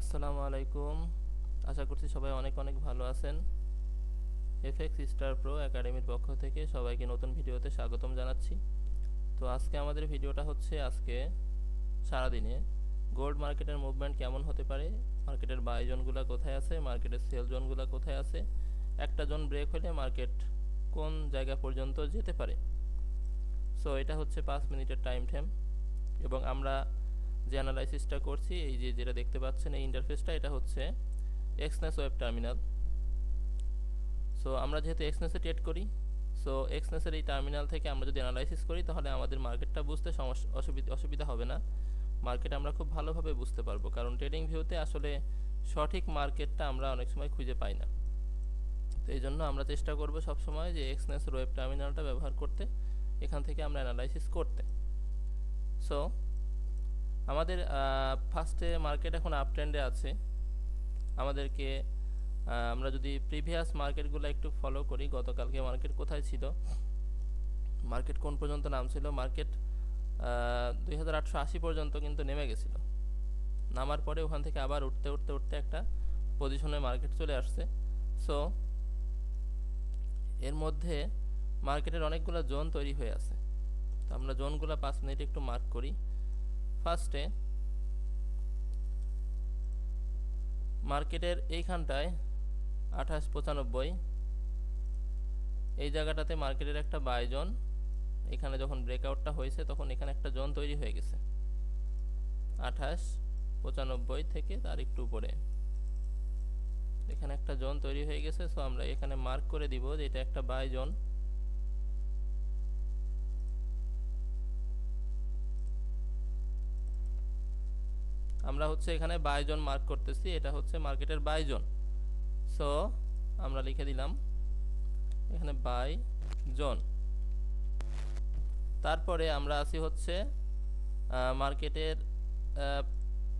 আসসালামু আলাইকুম। আশা করছি সবাই অনেক অনেক ভালো আছেন। এফএক্স স্টার প্রো একাডেমির পক্ষ থেকে সবাইকে নতুন ভিডিওতে স্বাগতম জানাচ্ছি। তো আজকে আমাদের ভিডিওটা হচ্ছে আজকে সারাদিনে গোল্ড মার্কেটের মুভমেন্ট কেমন হতে পারে, মার্কেটের বাই জোনগুলো কোথায় আছে, মার্কেটের সেল জোনগুলো কোথায় আছে, একটা জোন ব্রেক হলে মার্কেট কোন জায়গা পর্যন্ত যেতে পারে। সো এটা হচ্ছে 5 মিনিটের টাইম ফ্রেম এবং আমরা যে অ্যানালাইসিসটা করছি, এই যে যেটা দেখতে পাচ্ছেন এই ইন্টারফেসটা, এটা হচ্ছে এক্সনেস ওয়েব টার্মিনাল। সো আমরা যেহেতু এক্সনেসে ট্রেড করি, সো এক্সনেসের এই টার্মিনাল থেকে আমরা যদি অ্যানালাইসিস করি তাহলে আমাদের মার্কেটটা বুঝতে অসুবিধা হবে না। মার্কেট আমরা খুব ভালোভাবে বুঝতে পারবো, কারণ ট্রেডিং ভিউতে আসলে সঠিক মার্কেটটা আমরা অনেক সময় খুঁজে পাই না। তো এই জন্য আমরা চেষ্টা করব সবসময় যে এক্সনেস ওয়েব টার্মিনালটা ব্যবহার করতে, এখান থেকে আমরা অ্যানালাইসিস করতে। সো আমাদের ফার্স্টে মার্কেট এখন আপ ট্রেন্ডে আছে। আমাদেরকে আমরা যদি প্রিভিয়াস মার্কেটগুলো একটু ফলো করি, গতকালকে মার্কেট কোথায় ছিল, মার্কেট কোন পর্যন্ত নামছিল, মার্কেট 2880 পর্যন্ত কিন্তু নেমে গেছিল। নামার পরে ওখান থেকে আবার উঠতে উঠতে উঠতে একটা পজিশনে মার্কেট চলে আসছে। সো এর মধ্যে মার্কেটের অনেকগুলো জোন তৈরি হয়ে আছে। তো আমরা জোনগুলো 5 মিনিটে একটু মার্ক করি। ফার্স্টে মার্কেটের এইখানটায় 2895 এই জায়গাটাতে মার্কেটের একটা বাই জোন, এখানে যখন ব্রেকআউটটা হয়েছে তখন এখানে একটা জোন তৈরি হয়ে গেছে 2895 থেকে তার একটু উপরে এখানে একটা জোন তৈরি হয়ে গেছে। সো আমরা এখানে মার্ক করে দিব যে এটা একটা বাই জোন। আমরা হচ্ছে এখানে বাই জোন মার্ক করতেছি, এটা হচ্ছে মার্কেটের বাই জোন। সো আমরা লিখে দিলাম এখানে বাই জোন। তারপরে আমরা আসি হচ্ছে মার্কেটের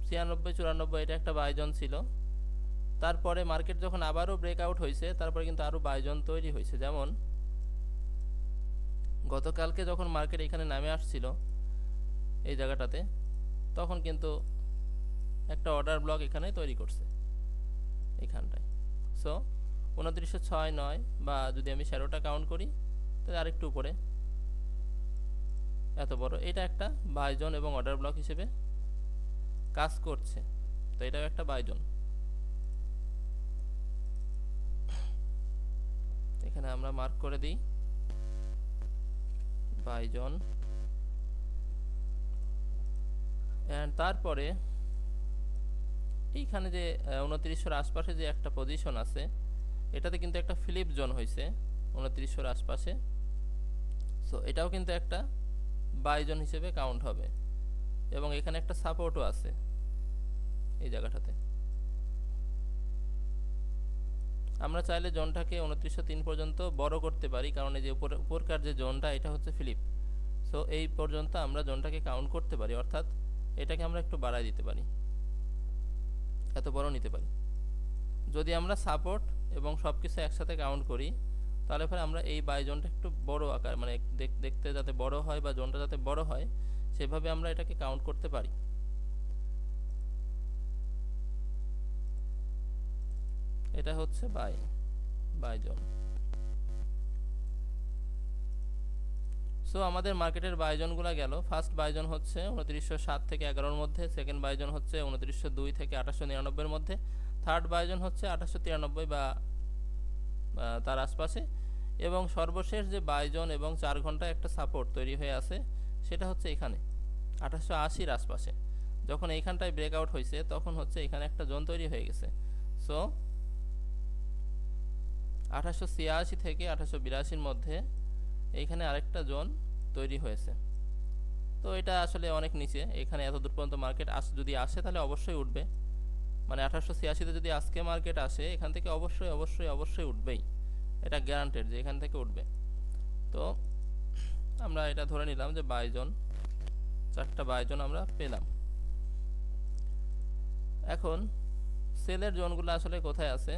96-94 এটা একটা বাই জোন ছিল। তারপরে মার্কেট যখন আবারও ব্রেকআউট হয়েছে, তারপরে কিন্তু আরও বাই জোন তৈরি হয়েছে। যেমন গতকালকে যখন মার্কেট এখানে নামে আসছিল এই জায়গাটাতে, তখন কিন্তু একটা অর্ডার ব্লক এখানে তৈরি করছে এখানটায়। সো 2909 বা যদি আমি 16টা কাউন্ট করি তাহলে আরেকটু উপরে এত বড়, এটা একটা বাই জোন এবং অর্ডার ব্লক হিসেবে কাজ করছে। তো এটাও একটা বাই জোন। এখানে আমরা মার্ক করে দিই বাই জোন। অ্যান্ড তারপরে এইখানে যে 2900-র আশপাশে যে একটা পজিশন আছে, এটাতে কিন্তু একটা ফিলিপ জোন হয়েছে 2900-র আশপাশে। সো এটাও কিন্তু একটা বাই জোন হিসেবে কাউন্ট হবে এবং এখানে একটা সাপোর্টও আছে এই জায়গাটাতে। আমরা চাইলে জোনটাকে 2903 পর্যন্ত বড় করতে পারি, কারণ এই যে উপরকার যে জোনটা এটা হচ্ছে ফিলিপ। সো এই পর্যন্ত আমরা জোনটাকে কাউন্ট করতে পারি, অর্থাৎ এটাকে আমরা একটু বাড়াই দিতে পারি, এত বড় নিতে পারি। যদি আমরা সাপোর্ট এবং সব কিছু একসাথে কাউন্ট করি তাহলে পরে আমরা এই বাই জোনটা একটু বড় আকার, মানে দেখতে যাতে বড় হয় বা জোনটা যাতে বড় হয় সেভাবে আমরা এটাকে কাউন্ট করতে পারি। এটা হচ্ছে বাই জোন। সো আমাদের মার্কেটের বাইজনগুলো গেল। ফার্স্ট বাইজন হচ্ছে 2907 থেকে 11-র মধ্যে, সেকেন্ড বাইজন হচ্ছে 2902 থেকে 2899-এর মধ্যে, থার্ড বাইজন হচ্ছে 2893 বা তার আশপাশে, এবং সর্বশেষ যে বাইজন এবং 4 ঘন্টায় একটা সাপোর্ট তৈরি হয়ে আছে সেটা হচ্ছে এখানে 2880-র আশপাশে। যখন এইখানটায় ব্রেকআউট হয়েছে তখন হচ্ছে এখানে একটা জোন তৈরি হয়ে গেছে। সো 2886 থেকে 2882-র মধ্যে এইখানে আরেকটা জোন তৈরি হয়েছে। তো এটা আসলে অনেক নিচে, এখানে এত দূর পর্যন্ত মার্কেট যদি আসে তাহলে অবশ্যই উঠবে, মানে 1886-তে যদি আজকে মার্কেট আসে এখান থেকে অবশ্যই অবশ্যই অবশ্যই উঠবেই, এটা গ্যারান্টেড যে এখান থেকে উঠবে। তো আমরা এটা ধরে নিলাম যে বাই জোন, 4টা বাই জোন আমরা পেলাম। এখন সেলের জোনগুলো আসলে কোথায় আছে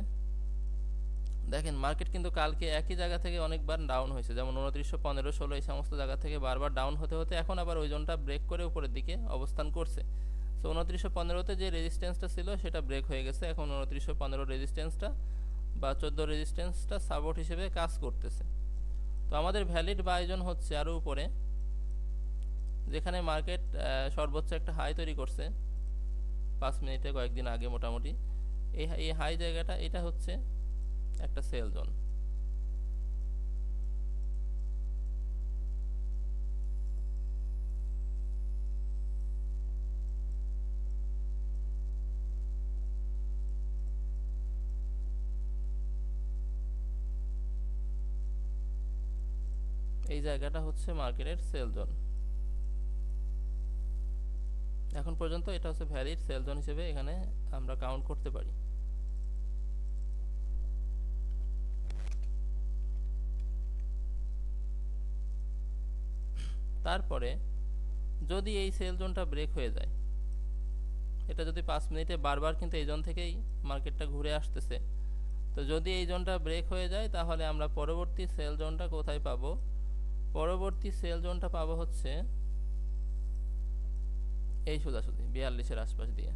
দেখেন, মার্কেট কিন্তু কালকে একই জায়গা থেকে অনেকবার ডাউন হয়েছে, যেমন 2900, 15, 16 এই সমস্ত জায়গা থেকে বারবার ডাউন হতে হতে এখন আবার ওই জোনটা ব্রেক করে উপরের দিকে অবস্থান করছে। সো 2915-তে যে রেজিস্ট্যান্সটা ছিল সেটা ব্রেক হয়ে গেছে, এখন 2915 রেজিস্ট্যান্সটা বা 14 রেজিস্ট্যান্সটা সাপোর্ট হিসেবে কাজ করতেছে। তো আমাদের ভ্যালিড বাই জোন হচ্ছে আরও উপরে, যেখানে মার্কেট সর্বোচ্চ একটা হাই তৈরি করছে 5 মিনিটে কয়েকদিন আগে মোটামুটি। এই হাই জায়গাটা এটা হচ্ছে একটা সেল জোন। এই জায়গাটা হচ্ছে মার্কেটের সেল জোন। এখন পর্যন্ত এটা হচ্ছে ভ্যালিড সেল জোন হিসেবে এখানে আমরা কাউন্ট করতে পারি। তারপরে যদি এই সেল জোনটা ব্রেক হয়ে যায়, এটা যদি 5 মিনিটে বারবার কিন্তু এই জোন থেকেই মার্কেটটা ঘুরে আসতেছে, তো যদি এই জোনটা ব্রেক হয়ে যায় তাহলে আমরা পরবর্তী সেল জোনটা কোথায় পাবো? পরবর্তী সেল জোনটা পাবো হচ্ছে এই সোজাসুজি 42-এর আশপাশ দিয়ে।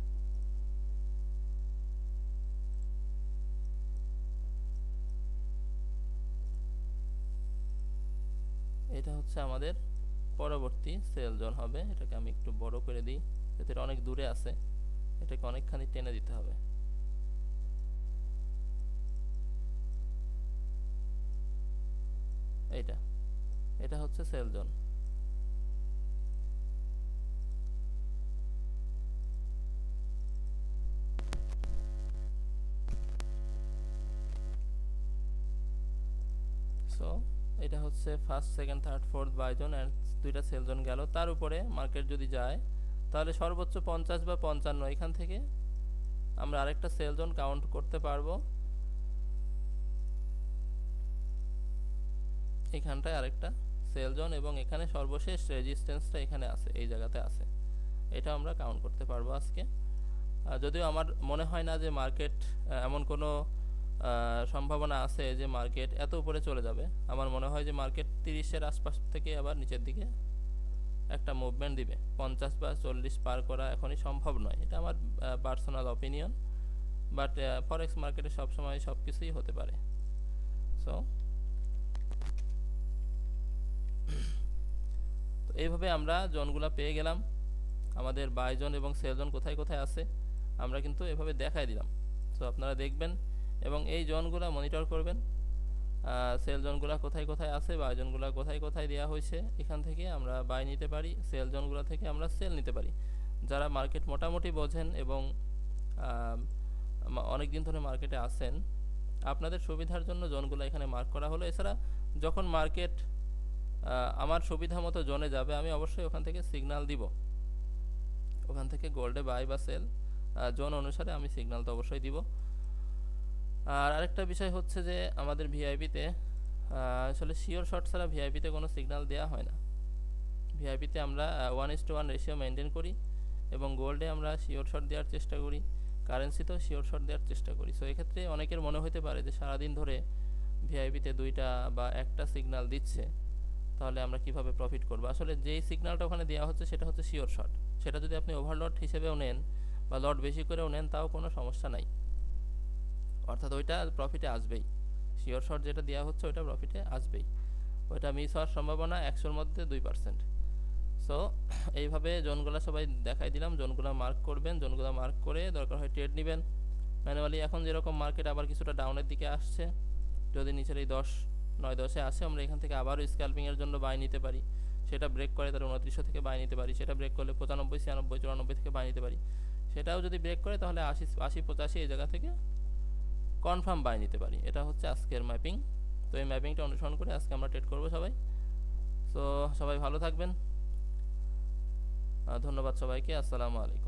এটা হচ্ছে আমাদের পরবর্তী সেল জোন হবে। এটাকে আমি একটু বড় করে দিই, যাতে এটা অনেক দূরে আছে, এটাকে অনেকখানি টেনে দিতে হবে। এটা হচ্ছে সেল জোন। সো এটা হচ্ছে first, second, third, fourth buy zone and দুইটা সেল জোন গেল। তার উপরে মার্কেট যদি যায় তাহলে সর্বোচ্চ 50 বা 55 এখান থেকে আমরা আরেকটা সেল জোন কাউন্ট করতে পারবো। এখানটায় আরেকটা সেল জোন এবং এখানে সর্বশেষ রেজিস্ট্যান্সটা এখানে আছে, এই জায়গাতে আছে, এটা আমরা কাউন্ট করতে পারবো আজকে। যদিও আমার মনে হয় না যে মার্কেট এমন কোনো সম্ভাবনা আছে যে মার্কেট এত উপরে চলে যাবে। আমার মনে হয় যে মার্কেট 30-এর আশপাশ থেকে আবার নিচের দিকে একটা মুভমেন্ট দিবে। 50 বা 40 পার করা এখনই সম্ভব নয়, এটা আমার পার্সোনাল অপিনিয়ন, বাট ফরেক্স মার্কেটে সবসময় সব কিছুই হতে পারে। সো তো এইভাবে আমরা জোনগুলো পেয়ে গেলাম, আমাদের বাই জোন এবং সেল জোন কোথায় কোথায় আছে আমরা কিন্তু এভাবে দেখাই দিলাম। সো আপনারা দেখবেন এবং এই জোনগুলো মনিটর করবেন, সেল জোনগুলো কোথায় কোথায় আছে, বাই জোনগুলো কোথায় কোথায় দেওয়া হয়েছে, এখান থেকে আমরা বাই নিতে পারি, সেল জোনগুলো থেকে আমরা সেল নিতে পারি। যারা মার্কেট মোটামুটি বোঝেন এবং অনেক দিন ধরে মার্কেটে আছেন, আপনাদের সুবিধার জন্য জোনগুলো এখানে মার্ক করা হলো। এছাড়া যখন মার্কেট আমার সুবিধা মতো জোনে যাবে আমি অবশ্যই ওখান থেকে সিগন্যাল দিব, ওখান থেকে গোল্ডে বাই বা সেল জোন অনুসারে আমি সিগন্যাল তো অবশ্যই দিব। আর আরেকটা বিষয় হচ্ছে যে আমাদের ভিআইপিতে আসলে শিওর শর্ট ছাড়া ভিআইপিতে কোনো সিগন্যাল দেওয়া হয় না। ভিআইপিতে আমরা 1:1 রেশিও মেনটেন করি এবং গোল্ডে আমরা শিওর শর্ট দেওয়ার চেষ্টা করি, কারেন্সিতেও শিওর শর্ট দেওয়ার চেষ্টা করি। সো এক্ষেত্রে অনেকের মনে হতে পারে যে সারাদিন ধরে ভিআইপিতে দুইটা বা একটা সিগন্যাল দিচ্ছে, তাহলে আমরা কিভাবে প্রফিট করব? আসলে যেই সিগন্যালটা ওখানে দেওয়া হচ্ছে সেটা হচ্ছে শিওর শর্ট, সেটা যদি আপনি ওভারলট হিসেবেও নেন বা লট বেশি করেও নেন তাও কোনো সমস্যা নাই, অর্থাৎ ওইটা প্রফিটে আসবেই। শিওর শর্ট যেটা দেওয়া হচ্ছে ওইটা প্রফিটে আসবেই, ওইটা মিস হওয়ার সম্ভাবনা 100-র মধ্যে 2%। সো এইভাবে জোনগুলো সবাই দেখাই দিলাম, জোনগুলো মার্ক করবেন, জোনগুলো মার্ক করে দরকার হয় ট্রেড নেবেন ম্যানুয়ালি। এখন যেরকম মার্কেট আবার কিছুটা ডাউনের দিকে আসছে, যদি নিচের এই 9-10-এ আসে আমরা এখান থেকে আবারও স্ক্যালপিংয়ের জন্য বাই নিতে পারি, সেটা ব্রেক করে তাহলে 2900 থেকে বাই নিতে পারি, সেটা ব্রেক করলে 95, 96, 94 থেকে বাই নিতে পারি, সেটাও যদি ব্রেক করে তাহলে 80, 85 এই জায়গা থেকে কনফার্ম বাই নিতে পারি। এটা হচ্ছে আজকের ম্যাপিং। তো এই ম্যাপিংটা অনুসরণ করে আজকে আমরা ট্রেড করব সবাই। সো সবাই ভালো থাকবেন, ধন্যবাদ সবাইকে, আসসালামু আলাইকুম।